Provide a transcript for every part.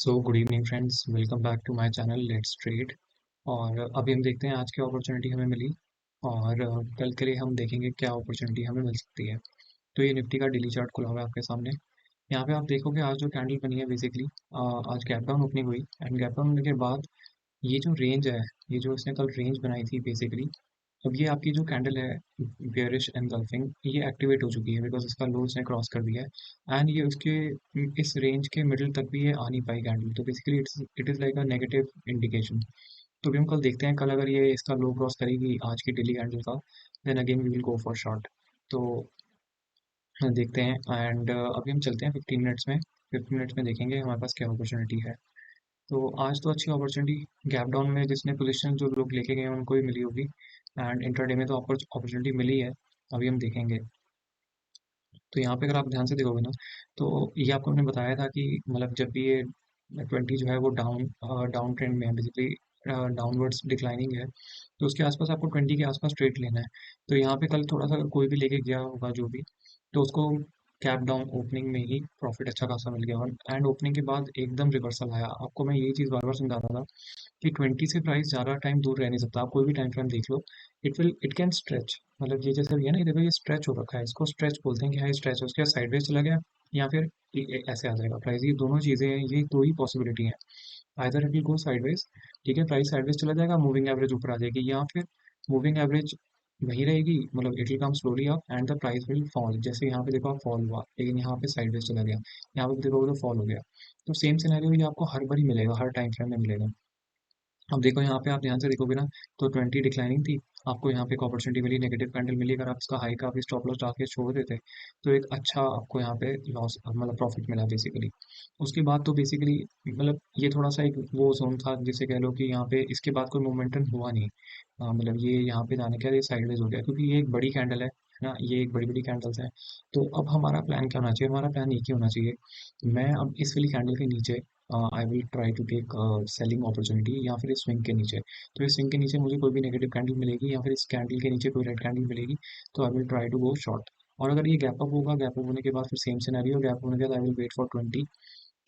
So good evening friends, welcome back to my channel let's trade. और अभी हम देखते हैं आज क्या अपॉर्चुनिटी हमें मिली। और कल के लिए हम देखेंगे क्या अपॉर्चुनिटी हमें मिल सकती है। तो ये निफ्टी का डेली चार्ट खुला हुआ है आपके सामने। यहाँ पे आप देखोगे आज जो कैंडल बनी है बेसिकली आज गैप डाउन ओपनिंग हुई एंड गैप डाउन होने के बाद ये जो रेंज है, ये जो इसने कल रेंज बनाई थी बेसिकली, अब ये आपकी जो कैंडल है बेयरिश एनगल्फिंग, ये एक्टिवेट हो चुकी है बिकॉज इसका लो इसने क्रॉस कर दिया है एंड ये उसके इस रेंज के मिडिल तक भी ये आ नहीं पाई कैंडल। तो basically it is like a negative indication. तो भी हम कल देखते हैं, कल अगर ये इसका लो क्रॉस करेगी आज की डेली कैंडल का, then again we will go for short. तो देखते हैं एंड अभी हम चलते हैं 15 मिनट्स में। 15 मिनट्स में देखेंगे हमारे पास क्या अपॉर्चुनिटी है। तो आज तो अच्छी अपॉर्चुनिटी गैप डाउन में जिसने पोजीशन जो लोग लेके गए हैं उनको ही मिली होगी एंड इंट्राडे में तो अपॉर्चुनिटी मिली है। अभी हम देखेंगे। तो यहाँ पे अगर आप ध्यान से देखोगे ना, तो ये आपको हमने बताया था कि मतलब जब भी ये 20 जो है वो डाउन ट्रेंड में है बेसिकली, डाउनवर्ड्स डिक्लाइनिंग है, तो उसके आसपास आपको 20 के आसपास ट्रेड लेना है। तो यहाँ पे कल थोड़ा सा अगर कोई भी लेके गया होगा जो भी, तो उसको कैप डाउन ओपनिंग में ही प्रॉफिट अच्छा खासा मिल गया और एंड ओपनिंग के बाद एकदम रिवर्सल आया। आपको मैं यही चीज़ बार बार समझा रहा था कि 20 से प्राइस ज़्यादा टाइम दूर रह नहीं सकता। आप कोई भी टाइम फ्रेम देख लो, इट कैन स्ट्रेच। मतलब ये जैसे भी है ना, ये देखो ये स्ट्रेच हो रखा है, इसको स्ट्रेच बोलते हैं कि हाँ ये स्ट्रेच है, उसके बाद साइडवेज चला गया या फिर ऐसे आ जाएगा प्राइस। ये दोनों चीज़ें हैं, ये दो ही पॉसिबिलिटी है। Either it will go sideways, ठीक है, प्राइस साइडवेज चला जाएगा, मूविंग एवरेज ऊपर आ जाएगी, या फिर मूविंग एवरेज वही रहेगी, मतलब it will come slowly up and the price will fall. जैसे यहाँ पे देखो आप फॉल हुआ लेकिन यहाँ पे साइडवेज चला गया, यहाँ पे देखो तो फॉल हो गया। तो सेम सिनेरियो ये आपको हर बार ही मिलेगा, हर टाइम फ्रेम में मिलेगा। अब देखो यहाँ पे आप ध्यान से देखोगे ना, तो 20 डिक्लाइनिंग थी, आपको यहाँ पे एक अपॉर्चुनिटी मिली, नेगेटिव कैंडल मिली। अगर आप इसका हाई का भी स्टॉप लॉस डाल के छोड़ देते तो एक अच्छा आपको यहाँ पे लॉस मतलब प्रॉफिट मिला बेसिकली। उसके बाद तो बेसिकली मतलब ये थोड़ा सा एक वो जोन था जिसे कह लो कि यहाँ पे इसके बाद कोई मोमेंटम हुआ नहीं। मतलब ये यहाँ पे जाने के बाद ये साइडवेज हो गया क्योंकि ये एक बड़ी कैंडल है ना, ये एक बड़ी बड़ी कैंडल्स हैं। तो अब हमारा प्लान क्या होना चाहिए, हमारा प्लान एक ही होना चाहिए। मैं अब इस वाली कैंडल के नीचे I will try to take selling opportunity, या फिर इस स्विंग के नीचे। तो इस स्विंग के नीचे मुझे कोई भी नेगेटिव कैंडल मिलेगी या फिर इस कैंडल के नीचे कोई रेड कैंडल मिलेगी, तो I will try to go short. और अगर ये गैप अप होगा, गैप अप होने के बाद फिर सेम सिनेरियो, गैप होने के बाद आई विल वेट फॉर 20,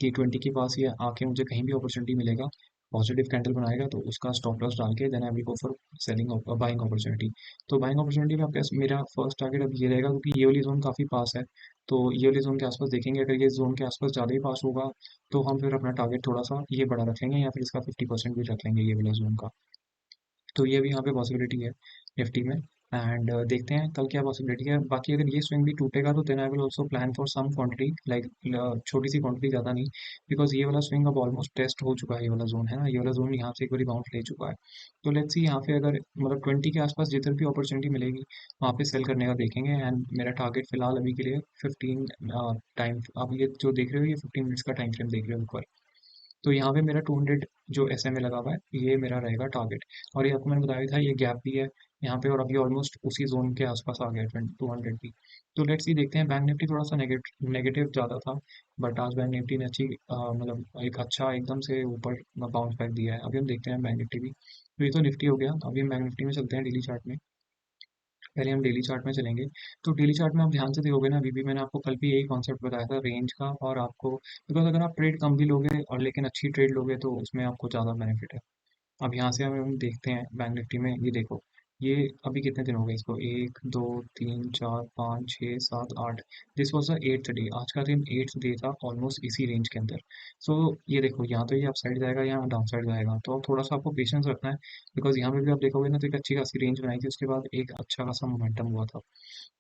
कि 20 के पास ये आके मुझे कहीं भी अपॉर्चुनिटी मिलेगा, पॉजिटिव कैंडल बनाएगा तो उसका स्टॉप लॉस डाल के then I will go for selling buying opportunity. तो बाइंग अपॉर्चुनिटी में आपका मेरा फर्स्ट टारगेट अब ये रहेगा क्योंकि ये वाली जोन काफ़ी पास है। तो ये वाली जोन के आसपास देखेंगे, अगर ये जोन के आसपास ज़्यादा ही पास होगा तो हम फिर अपना टारगेट थोड़ा सा ये बड़ा रख लेंगे या फिर इसका 50% भी रख लेंगे ये वाले जोन का। तो ये भी यहाँ पे पॉसिबिलिटी है निफ्टी में एंड देखते हैं कल क्या पॉसिबिलिटी है। बाकी अगर ये स्विंग भी टूटेगा तो then I will also plan for some quantity, like छोटी सी क्वांटिटी, ज़्यादा नहीं, बिकॉज ये वाला स्विंग अब ऑलमोस्ट टेस्ट हो चुका है। ये वाला जोन है ना, ये वाला जोन यहाँ से एक बार बाउंस ले चुका है। तो लेट्स सी यहाँ पे अगर मतलब 20 के आसपास जिधर भी अपॉर्चुनिटी मिलेगी वहाँ पे सेल करने का देखेंगे एंड मेरा टारगेट फिलहाल अभी के लिए 15 टाइम, आप ये जो देख रहे हो ये 15 मिनट्स का टाइम फ्रेम देख रहे हो ऊपर। तो यहाँ पे मेरा 200 जो SMA लगा हुआ है ये मेरा रहेगा टारगेट। और ये आपको मैंने बताया था ये गैप भी है यहाँ पे, और अभी ऑलमोस्ट उसी जोन के आसपास आ गया 200 भी। तो लेट्स सी देखते हैं। बैंक निफ्टी थोड़ा सा नेगेटिव ज़्यादा था, बट आज बैंक निफ्टी ने अच्छी मतलब एक अच्छा एकदम से ऊपर बाउंस बैक दिया है। अभी हम देखते हैं बैंक निफ्टी भी। तो ये तो निफ्टी हो गया, अभी हम बैंक निफ्टी में चलते हैं डेली चार्ट में। पहले हम डेली चार्ट में चलेंगे। तो डेली चार्ट में आप ध्यान से देखोगे ना, अभी भी मैंने आपको कल भी यही कॉन्सेप्ट बताया था रेंज का, और आपको बिकॉज अगर आप ट्रेड कम भी लोगे और लेकिन अच्छी ट्रेड लोगे तो उसमें आपको ज़्यादा बेनिफिट है। अब यहाँ से हम देखते हैं बैंक निफ्टी में, ये देखो ये अभी कितने दिन हो गए इसको, 1 2 3 4 5 6 7 8, this was the eighth day, आज का दिन एट्थ डे था ऑलमोस्ट इसी रेंज के अंदर। सो ये देखो यहाँ तो ये अप साइड जाएगा, यहाँ डाउन साइड जाएगा, तो अब थोड़ा सा आपको पेशेंस रखना है बिकॉज यहाँ पे भी आप देखोगे ना तो एक अच्छी खासी रेंज बनाई थी, उसके बाद एक अच्छा खासा मोमेंटम हुआ था।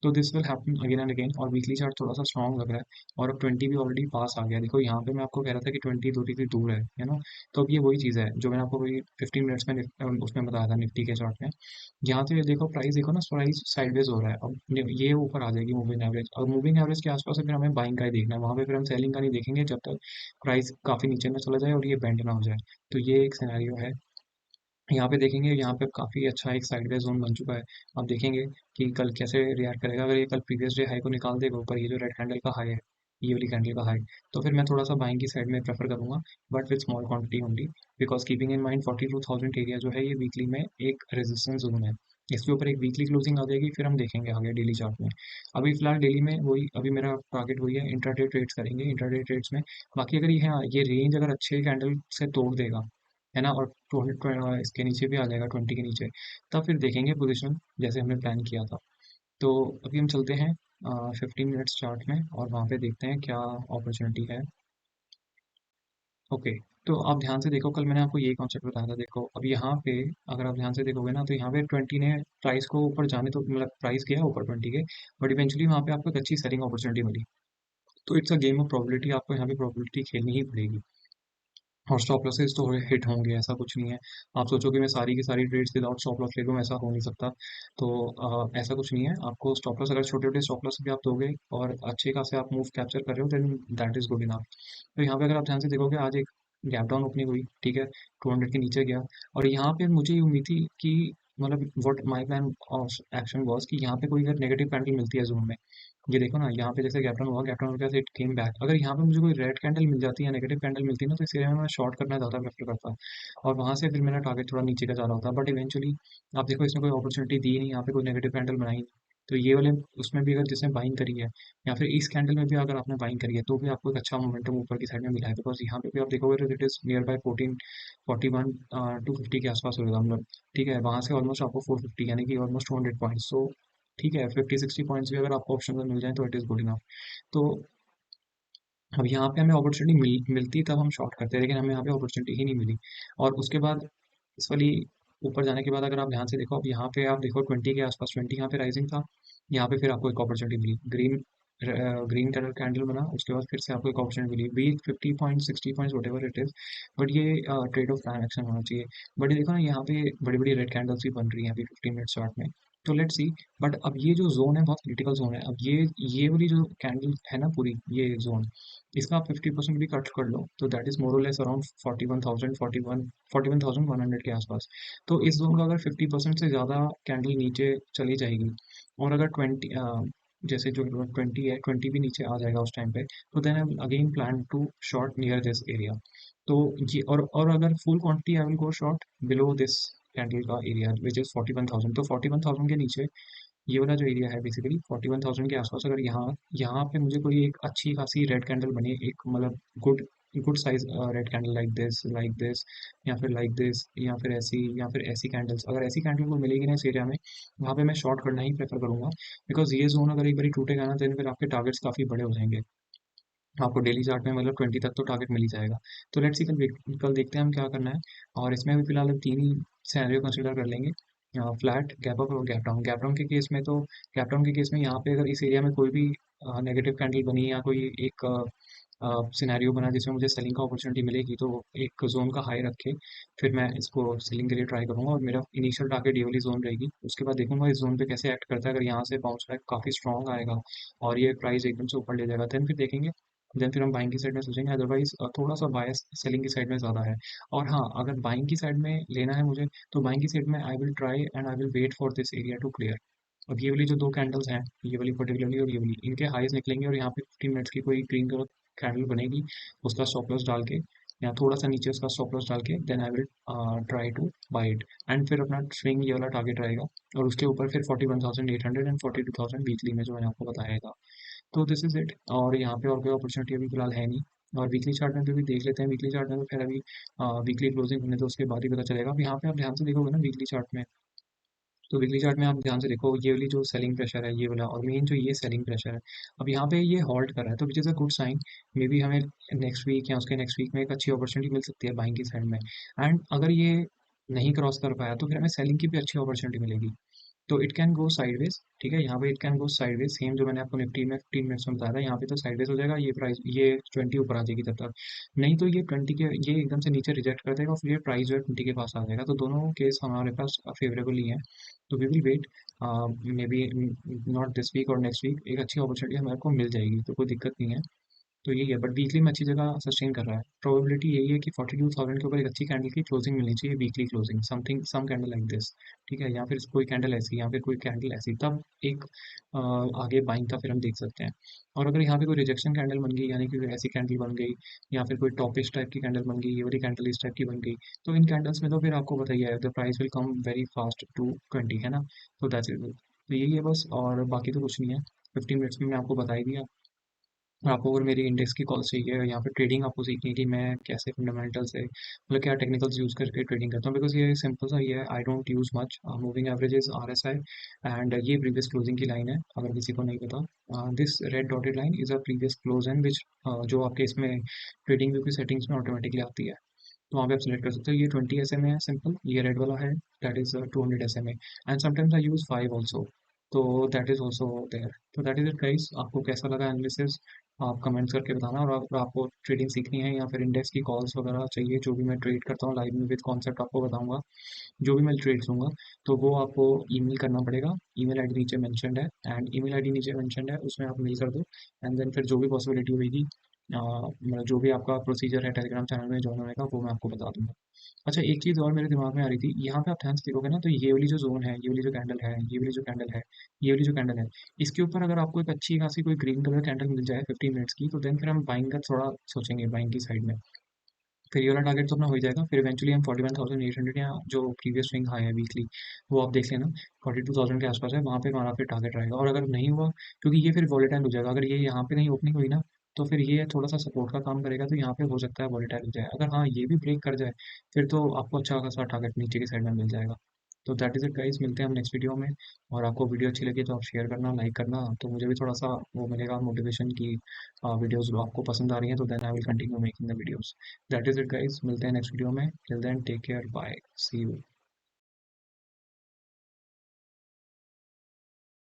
तो this will happen again and again. और वीकली चार्ट थोड़ा सा स्ट्रॉन्ग लग रहा है और अब 20 भी ऑलरेडी पास आ गया। देखो यहाँ पे मैं आपको कह रहा था कि 20 दो डिग्री दूर है ना। तो अब ये वही चीज़ है जो मैंने आपको वही 15 मिनट्स में उसमें बताया था निफ्टी के चार्ट में। यहाँ तो ये देखो प्राइस, देखो ना प्राइस साइडवेज हो रहा है, अब ये ऊपर आ जाएगी मूविंग एवरेज, और मूविंग एवरेज के आसपास फिर हमें बाइंग का ही देखना है, वहाँ पे फिर हम सेलिंग का नहीं देखेंगे जब तक प्राइस काफ़ी नीचे ना चला जाए और ये बेंड ना हो जाए। तो ये एक सिनेरियो है। यहाँ पे देखेंगे, यहाँ पे काफ़ी अच्छा एक साइडवेज जोन बन चुका है। अब देखेंगे कि कल कैसे रिएक्ट करेगा। अगर ये कल प्रीवियस डे हाई को निकाल देगा ऊपर, ये जो रेड कैंडल का हाई है, ये वाली कैंडल का हाई, तो फिर मैं थोड़ा सा बाइंग की साइड में प्रेफर करूंगा, but with small quantity only, because keeping in mind 42,000 area जो है ये वीकली में एक रेजिस्टेंस जोन है। इसके ऊपर एक वीकली क्लोजिंग आ जाएगी, फिर हम देखेंगे आगे डेली चार्ट में। अभी फिलहाल डेली में वही, अभी मेरा टारगेट वही है, इंट्राडे ट्रेड्स करेंगे इंट्राडे ट्रेड्स में। बाकी अगर ये रेंज अगर अच्छे कैंडल से तोड़ देगा, है ना, और 200 इसके नीचे भी आ जाएगा, 20 के नीचे, तब फिर देखेंगे पोजीशन जैसे हमने प्लान किया था। तो अभी हम चलते हैं 15 मिनट्स चार्ट में और वहाँ पे देखते हैं क्या अपॉर्चुनिटी है। ओके, तो आप ध्यान से देखो, कल मैंने आपको यही कॉन्सेप्ट बताया था। देखो अब यहाँ पे अगर आप ध्यान से देखोगे ना, तो यहाँ पे 20 ने प्राइस को ऊपर जाने, तो मतलब प्राइस गया ऊपर 20 के, बट इवेंचुअली वहाँ पे आपको एक अच्छी सेलिंग अपॉर्चुनिटी मिली। तो it's a game of probability, आपको यहाँ पे प्रोबेबिलिटी खेलनी ही पड़ेगी। और स्टॉप लॉसेस तो हिट होंगे, ऐसा कुछ नहीं है। आप सोचो कि मैं सारी की सारी ट्रेड्स विदाउट स्टॉप लॉस ले लूँ, ऐसा हो नहीं सकता। तो ऐसा कुछ नहीं है। आपको स्टॉप लॉस, अगर छोटे छोटे स्टॉप लॉस भी आप दोगे और अच्छे खासे आप मूव कैप्चर कर रहे हो, then that is good enough. तो यहाँ पे अगर आप ध्यान से देखोगे, आज एक गैप डाउन ओपनिंग हुई, ठीक है, 200 के नीचे गया। और यहाँ पे मुझे ये उम्मीद थी कि मतलब what my plan of action was कि यहाँ पे कोई अगर नेगेटिव कैंडल मिलती है जोन में, ये देखो ना, यहाँ पे जैसे गैप डाउन हुआ, गैप डाउन होकर इट केम बैक, अगर यहाँ पे मुझे कोई रेड कैंडल मिल जाती है, नेगेटिव कैंडल मिलती है ना, तो इस एरिया में मैं शॉर्ट करना ज़्यादा प्रेफर करता। और वहाँ से फिर मेरा टारगेट थोड़ा नीचे का जा रहा होता, बट इवेंचुअली आप देखो इसमें कोई अपॉर्चुनिटी दी नहीं, यहाँ पे कोई नेगेटिव कैंडल बनाई नहीं। तो ये वाले, उसमें भी अगर जिसने बाइंग करी है, या फिर इस कैंडल में भी अगर आपने बाइंग करी है, तो भी आपको एक अच्छा मोमेंटम ऊपर की साइड में मिला है। बिकॉज यहाँ पे भी आप देखोगे तो इट इज नियर बाय 41 250 के आसपास होगा, मतलब ठीक है, वहाँ से ऑलमोस्ट आपको 450 यानी कि ऑलमोस्ट 200 पॉइंट्स। सो ठीक है, 50-60 पॉइंट्स भी अगर आपको ऑप्शन में मिल जाए तो इट इज़ गुड इनफ। तो अब यहाँ पे हमें अपॉर्चुनिटी मिलती तब हम शॉर्ट करते हैं, लेकिन हमें यहाँ पे अपॉर्चुनिटी ही नहीं मिली। और उसके बाद इस वाली ऊपर जाने के बाद अगर आप ध्यान से देखो, अब यहाँ पे आप देखो 20 के आसपास, 20 यहाँ पे राइजिंग था, यहाँ पे फिर आपको एक अपॉर्चुनिटी मिली, ग्रीन कलर कैंडल बना, उसके बाद फिर से आपको एक अपॉर्चुनिटी मिली, be 50 point 60 point whatever it is. But ये ट्रेड ऑफ प्लान एक्शन होना चाहिए। बट ये देखो ना, यहाँ पे बड़ी बड़ी रेड कैंडल्स भी बन रही हैं अभी 15 मिनट चार्ट में। तो लेट्स सी। बट अब ये जो जोन है बहुत क्रिटिकल जोन है। अब ये वाली जो कैंडल है ना पूरी, ये जोन, इसका आप 50% भी कट कर लो, तो दैट इज मोर और लेस अराउंड 41,000, 41,100 के आसपास। तो इस जोन का अगर 50% से ज़्यादा कैंडल नीचे चली जाएगी, और अगर 20 जैसे जो 20 है, 20 भी नीचे आ जाएगा उस टाइम पे, तो then I will again plan to short near this area. तो ये, और अगर full quantity I will go short below this candle का एरिया विच इज 41,000। तो 41,000 के नीचे ये वाला जो एरिया है, बेसिकली 41,000 के आसपास, अगर यहाँ यहाँ पे मुझे कोई एक अच्छी खासी रेड कैंडल बनी, एक मतलब good good size red candle, like this, या फिर लाइक दिस, या फिर ऐसी कैंडल्स, अगर ऐसी कैंडल को मिलेगी ना इस एरिया में, वहाँ पे मैं शॉर्ट करना ही प्रेफर करूंगा। बिकॉज ये जोन अगर एक बार टूटेगा ना, देन फिर आपके टारगेट्स काफ़ी बड़े हो जाएंगे। आपको डेली चार्ट में मतलब 20 तक तो टारगेट मिल ही जाएगा। तो लेट्स सी, कल देखते हैं हम क्या करना है। और इसमें भी फिलहाल हम तीन ही सिनेरियो कंसिडर कर लेंगे, फ्लैट, गैप अप और गैप डाउन। गैप डाउन के केस में तो, गैप डाउन के केस में यहाँ पे अगर इस एरिया में कोई भी नेगेटिव कैंडल बनी, या कोई एक सिनेरियो बना जिसमें मुझे सेलिंग का अपॉर्चुनिटी मिलेगी, तो एक जोन का हाई रख के फिर मैं इसको सेलिंग के लिए ट्राई करूंगा, और मेरा इनिशियल टारगेट ये वाली जोन रहेगी। उसके बाद देखूंगा इस जोन पे कैसे एक्ट करता है। अगर यहाँ से बाउंस बैक काफ़ी स्ट्रॉन्ग आएगा और ये प्राइस एकदम से ऊपर ले जाएगा, देन फिर देखेंगे, देन फिर हम बाइंग की साइड में सोचेंगे। अदरवाइज थोड़ा सा बायस सेलिंग की साइड में ज़्यादा है। और हाँ, अगर बाइंग की साइड में लेना है मुझे, तो बाइंग की साइड में I will try and I will wait for this area to clear. अब ये वाली जो दो कैंडल्स हैं, ये वाली पर्टिकुलरली और ये वाली, इनके हाईज निकलेंगे, और यहाँ पे 15 मिनट्स की कोई ग्रीन कलर कैंडल बनेगी, उसका स्टॉप लॉस डाल के, या थोड़ा सा नीचे उसका स्टॉप लॉस डाल के, then I will try to buy it. And फिर अपना स्विंग ये वाला टारगेट रहेगा, और उसके ऊपर फिर 41,800 एंड 42,000 वीकली में जो मैंने आपको बताया था। तो दिस इज इट। और यहाँ पे और कोई अपॉर्चुनिटी अभी फिलहाल है नहीं। और वीकली चार्ट में भी देख लेते हैं। वीकली चार्ट में तो खैर अभी वीकली क्लोजिंग होने, तो उसके बाद ही पता चलेगा। अब यहाँ पे आप ध्यान से देखोगे ना वीकली चार्ट में, तो वीकली चार्ट में आप ध्यान से देखो, ये वाली जो सेलिंग प्रेशर है ये वाला, और मेन जो ये सेलिंग प्रेशर है, अब यहाँ पे ये हॉल्ट कर रहा है, तो which is a good sign. Maybe हमें नेक्स्ट वीक या उसके नेक्स्ट वीक में एक अच्छी अपॉर्चुनिटी मिल सकती है बाइंग की साइड में। एंड अगर ये नहीं क्रॉस कर पाया, तो फिर हमें सेलिंग की भी अच्छी अपॉर्चुनिटी मिलेगी। तो इट कैन गो साइडवेज, ठीक है, यहाँ पे it can go sideways, same जो मैंने आपको निफ्टी में 15 मिनट्स में बताया था, यहाँ पे तो साइडवेज हो जाएगा, ये प्राइस ये 20 ऊपर आ जाएगी तब तक। नहीं तो ये 20 के, ये एकदम से नीचे रिजेक्ट कर देगा, और फिर ये प्राइस जो है 20 के पास आ जाएगा। तो दोनों केस हमारे पास फेवरेबल ही है। तो we will wait, maybe not this week और नेक्स्ट वीक, एक अच्छी अपॉर्चुनिटी हमारे को मिल जाएगी, तो कोई दिक्कत नहीं है। तो यही है, बट वीकली में अच्छी जगह सस्टेन कर रहा है। प्रोबेबिलिटी यही है कि 42,000 के ऊपर एक अच्छी कैंडल की क्लोजिंग मिलनी चाहिए, weekly closing, something some candle like this. ठीक है, या फिर कोई कैंडल ऐसी, या फिर कोई कैंडल ऐसी, तब एक आगे बाइंग का फिर हम देख सकते हैं। और अगर यहाँ पे कोई रिजेक्शन कैंडल बन गई, यानी कि कोई ऐसी कैंडल बन गई, या फिर कोई टॉपिश टाइप की कैंडल बन गई, ये वाली कैंडल इस टाइप की बन गई, तो इन कैंडल्स में तो फिर आपको बताइए the price will come very fast to 20, है ना। तो दैट्स इट। तो यही है बस, और बाकी तो कुछ नहीं है। 15 मिनट्स में मैं आपको बता ही दिया। और आपको अगर मेरी इंडेक्स की कॉल चाहिए, या फिर ट्रेडिंग आपको सीखनी है कि मैं कैसे फंडामेंटल से, मतलब क्या टेक्निकल्स यूज़ करके ट्रेडिंग करता हूँ, बिकॉज ये सिंपल सा ही है, I don't use much. Moving averages, RSI, and ये प्रीवियस क्लोजिंग की लाइन है, अगर किसी को नहीं पता। This red dotted line is a previous close and which, जो आपके इसमें ट्रेडिंग व्यू की सेटिंग्स में ऑटोमेटिकली आती है। तो वहाँ पे आप सिलेक्ट कर सकते हो। ये 20 SMA है सिंपल, ये रेड वाला है, that is 200 SMA, and sometimes I use 5 also, तो दैट इज ऑल्सो देयर। तो दैट इज इट गाइस, आपको कैसा लगा एनालिसिस, आप कमेंट्स करके बताना। और अगर आपको ट्रेडिंग सीखनी है, या फिर इंडेक्स की कॉल्स वगैरह चाहिए, जो भी मैं ट्रेड करता हूँ लाइव में विद कॉन्सेप्ट आपको बताऊंगा, जो भी मैं ट्रेड दूंगा, तो वो आपको ईमेल करना पड़ेगा। ईमेल आईडी नीचे मेंशन्ड है, एंड ईमेल आईडी नीचे मेंशन्ड है, उसमें आप मेल कर दो। एंड देन फिर जो भी पॉसिबिलिटी होगी, मतलब जो भी आपका प्रोसीजर है टेलीग्राम चैनल में ज्वाइन होने का, वो मैं आपको बता दूंगा। अच्छा, एक चीज़ और मेरे दिमाग में आ रही थी, यहाँ पे आप ध्यान से देखोगे ना, तो ये वाली जो जोन है, ये वाली जो कैंडल है, ये वाली जो कैंडल है, ये वाली जो कैंडल है, इसके ऊपर अगर आपको एक अच्छी खासी कोई ग्रीन कलर कैंडल मिल जाए 15 मिनट्स की, तो देन फिर हम बाइंग का थोड़ा सोचेंगे, बाइंग की साइड में। फिर ये वाला टारगेट तो अपना हो ही जाएगा, फिर इवेंचुअली हम 41,800, या जो प्रीवियस स्विंग हाई है वीकली, वो आप देख लेना, 42,000 के आसपास है, वहाँ पे हमारा फिर टारगेट रहेगा। और अगर नहीं हुआ, क्योंकि ये फिर वॉलेटाइल हो जाएगा, अगर ये यहाँ पे कहीं ओपनिंग हुई ना, तो फिर ये थोड़ा सा सपोर्ट का काम करेगा, तो यहाँ पे हो सकता है वॉलेटाइल हो जाए। अगर हाँ, ये भी ब्रेक कर जाए, फिर तो आपको अच्छा खासा टारगेट नीचे की साइड में मिल जाएगा। तो दैट इज़ इट गाइस, मिलते हैं हम नेक्स्ट वीडियो में। और आपको वीडियो अच्छी लगी तो आप शेयर करना, लाइक करना, तो मुझे भी थोड़ा सा वो मिलेगा मोटिवेशन की, वीडियोस आपको पसंद आ रही हैं, तो then I will continue making the videos. That is it guys, मिलते हैं नेक्स्ट वीडियो में। Till then take care, bye, see you.